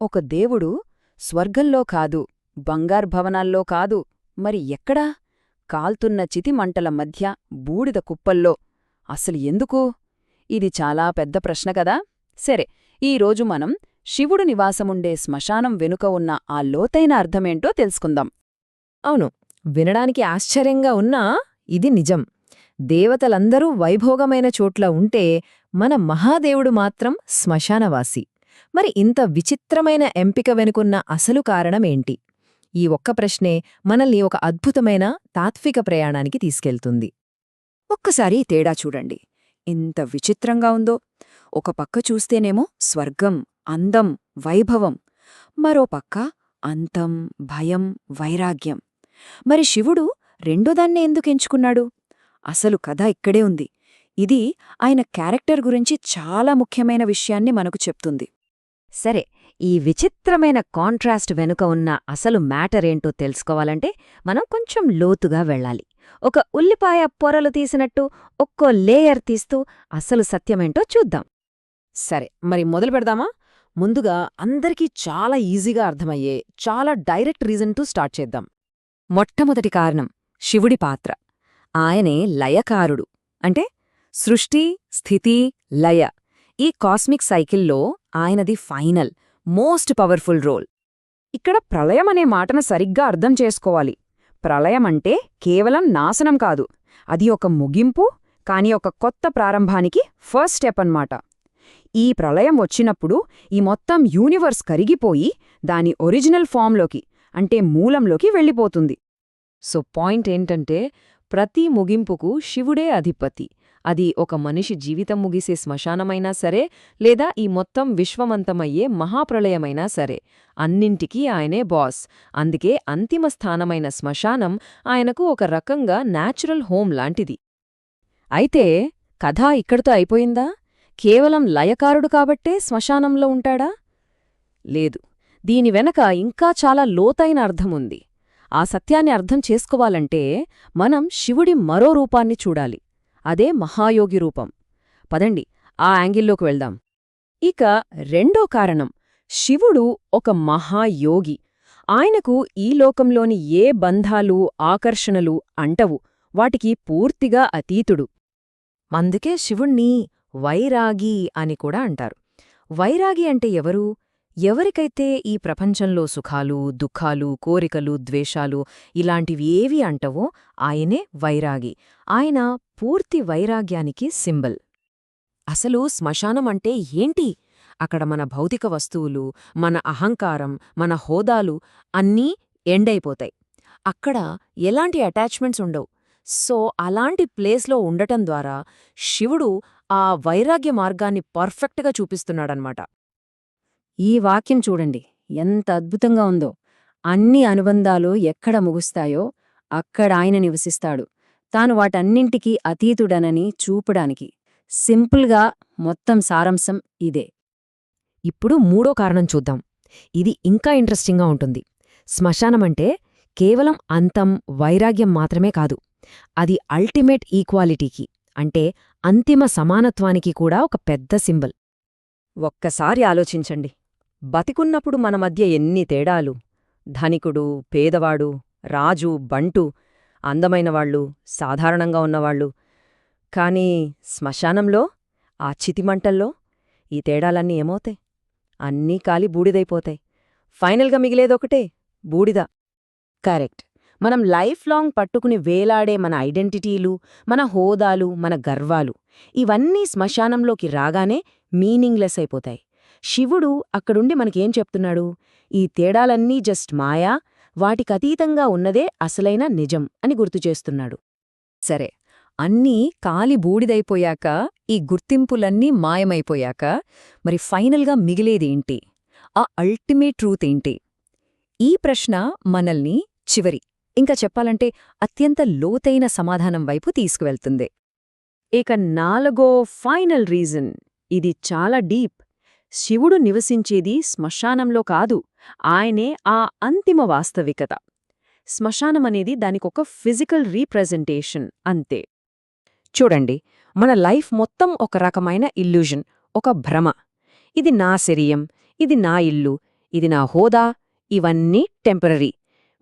ఒక దేవుడు స్వర్గంలో కాదు, బంగారు భవనాల్లో కాదు, మరి ఎక్కడా? కాల్తున్న చితిమంటల మధ్య బూడిద కుప్పల్లో. అసలు ఎందుకు? ఇది చాలా పెద్ద ప్రశ్న కదా. సరే, ఈరోజు మనం శివుడు నివాసముండే శ్మశానం వెనుక ఉన్న ఆ లోతైన అర్థమేంటో తెలుసుకుందాం. అవును, వినడానికి ఆశ్చర్యంగా ఉన్నా ఇది నిజం. దేవతలందరూ వైభోగమైన చోట్ల ఉంటే మన మహాదేవుడు మాత్రం శ్మశానవాసి. మరి ఇంత విచిత్రమైన ఎంపిక వెనుకున్న అసలు కారణమేంటి? ఈ ఒక్క ప్రశ్నే మనల్ని ఒక అద్భుతమైన తాత్విక ప్రయాణానికి తీసుకెళ్తుంది. ఒక్కసారి తేడా చూడండి. ఇంత విచిత్రంగా ఉందో. ఒక పక్క చూస్తేనేమో స్వర్గం, అందం, వైభవం. మరో పక్క అంతం, భయం, వైరాగ్యం. మరి శివుడు రెండోదాన్నే ఎందుకెంచుకున్నాడు? అసలు కథ ఇక్కడే ఉంది. ఇది ఆయన క్యారెక్టర్ గురించి చాలా ముఖ్యమైన విషయాన్ని మనకు చెప్తుంది. సరే, ఈ విచిత్రమైన కాంట్రాస్ట్ వెనుక ఉన్న అసలు మ్యాటరేంటో తెలుసుకోవాలంటే మనం కొంచెం లోతుగా వెళ్ళాలి. ఒక ఉల్లిపాయ పొరలు తీసినట్టు ఒక్కో లేయర్ తీస్తూ అసలు సత్యమేంటో చూద్దాం. సరే, మరి మొదలు పెడదామా? ముందుగా అందరికీ చాలా ఈజీగా అర్థమయ్యే చాలా డైరెక్ట్ రీజన్తో స్టార్ట్ చేద్దాం. మొట్టమొదటి కారణం శివుడి పాత్ర. ఆయనే లయకారుడు. అంటే సృష్టి, స్థితి, లయ. ఈ కాస్మిక్ సైకిల్లో ఆయనది ఫైనల్, మోస్ట్ పవర్ఫుల్ రోల్. ఇక్కడ ప్రళయం అనే మాటను సరిగ్గా అర్థం చేసుకోవాలి. ప్రళయమంటే కేవలం నాశనం కాదు, అది ఒక ముగింపు, కాని ఒక కొత్త ప్రారంభానికి ఫస్ట్ స్టెప్ అన్నమాట. ఈ ప్రళయం వచ్చినప్పుడు ఈ మొత్తం యూనివర్స్ కరిగిపోయి దాని ఒరిజినల్ ఫామ్లోకి, అంటే మూలంలోకి వెళ్ళిపోతుంది. సో పాయింట్ ఏంటంటే, ప్రతి ముగింపుకు శివుడే అధిపతి. అది ఒక మనిషి జీవితం ముగిసే శ్మశానమైనా సరే, లేదా ఈ మొత్తం విశ్వమంతమయ్యే మహాప్రళయమైనా సరే, అన్నింటికీ ఆయనే బాస్. అందుకే అంతిమ స్థానమైన శ్మశానం ఆయనకు ఒక రకంగా న్యాచురల్ హోమ్ లాంటిది. అయితే కథ ఇక్కడితో అయిపోయిందా? కేవలం లయకారుడు కాబట్టే శ్మశానంలో ఉంటాడా? లేదు, దీని వెనక ఇంకా చాలా లోతైన అర్థముంది. ఆ సత్యాన్ని అర్థం చేసుకోవాలంటే మనం శివుడి మరో రూపాన్ని చూడాలి. అదే మహాయోగి రూపం. పదండి, ఆ యాంగిల్లోకి వెళ్దాం. ఇక రెండో కారణం, శివుడు ఒక మహాయోగి. ఆయనకు ఈ లోకంలోని ఏ బంధాలు, ఆకర్షణలు అంటవు. వాటికి పూర్తిగా అతీతుడు. అందుకే శివుణ్ణి వైరాగి అని కూడా అంటారు. వైరాగి అంటే ఎవరు? ఎవరికైతే ఈ ప్రపంచంలో సుఖాలు, దుఃఖాలు, కోరికలు, ద్వేషాలు ఇలాంటివి ఏవి అంటవో ఆయనే వైరాగి. ఆయన పూర్తి వైరాగ్యానికి సింబల్. అసలు శ్మశానం అంటే ఏంటి? అక్కడ మన భౌతిక వస్తువులు, మన అహంకారం, మన హోదాలు అన్నీ ఎండైపోతాయి. అక్కడ ఎలాంటి అటాచ్మెంట్స్ ఉండవు. సో అలాంటి ప్లేస్లో ఉండటం ద్వారా శివుడు ఆ వైరాగ్య మార్గాన్ని పర్ఫెక్ట్గా చూపిస్తున్నాడనమాట. ఈ వాక్యం చూడండి, ఎంత అద్భుతంగా ఉందో. అన్ని అనుబంధాలు ఎక్కడ ముగుస్తాయో అక్కడ ఆయన నివసిస్తాడు. తాను వాటన్నింటికీ అతీతుడనని చూపడానికి. సింపుల్గా మొత్తం సారాంశం ఇదే. ఇప్పుడు మూడో కారణం చూద్దాం. ఇది ఇంకా ఇంట్రెస్టింగ్గా ఉంటుంది. శ్మశానమంటే కేవలం అంతం, వైరాగ్యం మాత్రమే కాదు. అది అల్టిమేట్ ఈక్వాలిటీకి, అంటే అంతిమ సమానత్వానికి కూడా ఒక పెద్ద సింబల్. ఒక్కసారి ఆలోచించండి. బతికున్నప్పుడు మన మధ్య ఎన్ని తేడాలు! ధనికుడు, పేదవాడు, రాజు, బంటు, అందమైనవాళ్లు, సాధారణంగా ఉన్నవాళ్లు. కాని శ్మశానంలో, ఆ చితిమంటల్లో ఈ తేడాలన్నీ ఏమవుతాయి? అన్నీ కాలి బూడిదైపోతాయి. ఫైనల్గా మిగిలేదొకటే, బూడిద. కరెక్ట్. మనం లైఫ్ లాంగ్ పట్టుకుని వేలాడే మన ఐడెంటిటీలు, మన హోదాలు, మన గర్వాలు ఇవన్నీ శ్మశానంలోకి రాగానే మీనింగ్లెస్ అయిపోతాయి. శివుడు అక్కడుండి మనకేం చెప్తున్నాడు? ఈ తేడాలన్నీ జస్ట్ మాయా, వాటికతీతంగా ఉన్నదే అసలైన నిజం అని గుర్తుచేస్తున్నాడు. సరే, అన్నీ కాలి బూడిదైపోయాక, ఈ గుర్తింపులన్నీ మాయమైపోయాక మరి ఫైనల్గా మిగిలేదేంటి? ఆ అల్టిమేట్ ట్రూత్ ఏంటి? ఈ ప్రశ్న మనల్ని చివరి, ఇంకా చెప్పాలంటే అత్యంత లోతైన సమాధానం వైపు తీసుకువెళ్తుంది. ఇక నాలుగో ఫైనల్ రీజన్, ఇది చాలా డీప్. శివుడు నివసించేది శ్మశానంలో కాదు, ఆయనే ఆ అంతిమ వాస్తవికత. శ్మశానమనేది దానికొక ఫిజికల్ రీప్రజెంటేషన్ అంతే. చూడండి, మన లైఫ్ మొత్తం ఒక రకమైన ఇల్యూజన్, ఒక భ్రమ. ఇది నా శరీరం, ఇది నా ఇల్లు, ఇది నా హోదా, ఇవన్నీ టెంపరరీ.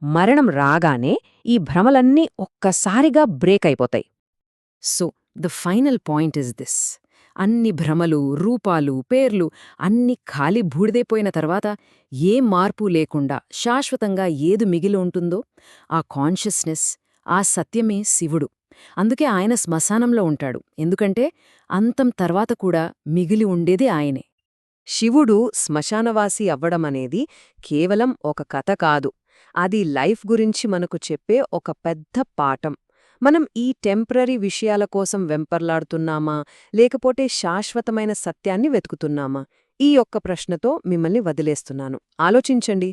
మరణం రాగానే ఈ భ్రమలన్నీ ఒక్కసారిగా బ్రేక్ అయిపోతాయి. So the final point is this: అన్ని భ్రమలు, రూపాలు, పేర్లు అన్ని ఖాళీ బూడిదైపోయిన తర్వాత ఏ మార్పు లేకుండా శాశ్వతంగా ఏది మిగిలి ఉంటుందో ఆ కాన్షియస్నెస్, ఆ సత్యమే శివుడు. అందుకే ఆయన శ్మశానంలో ఉంటాడు, ఎందుకంటే అంతం తర్వాత కూడా మిగిలి ఉండేది ఆయనే. శివుడు శ్మశానవాసి అవ్వడమనేది కేవలం ఒక కథ కాదు, అది లైఫ్ గురించి మనకు చెప్పే ఒక పెద్ద పాఠం. మనం ఈ టెంపరరీ విషయాల కోసం వెంపర్లాడుతున్నామా, లేకపోతే శాశ్వతమైన సత్యాన్ని వెతుకుతున్నామా? ఈ ఒక్క ప్రశ్నతో మిమ్మల్ని వదిలేస్తున్నాను. ఆలోచించండి.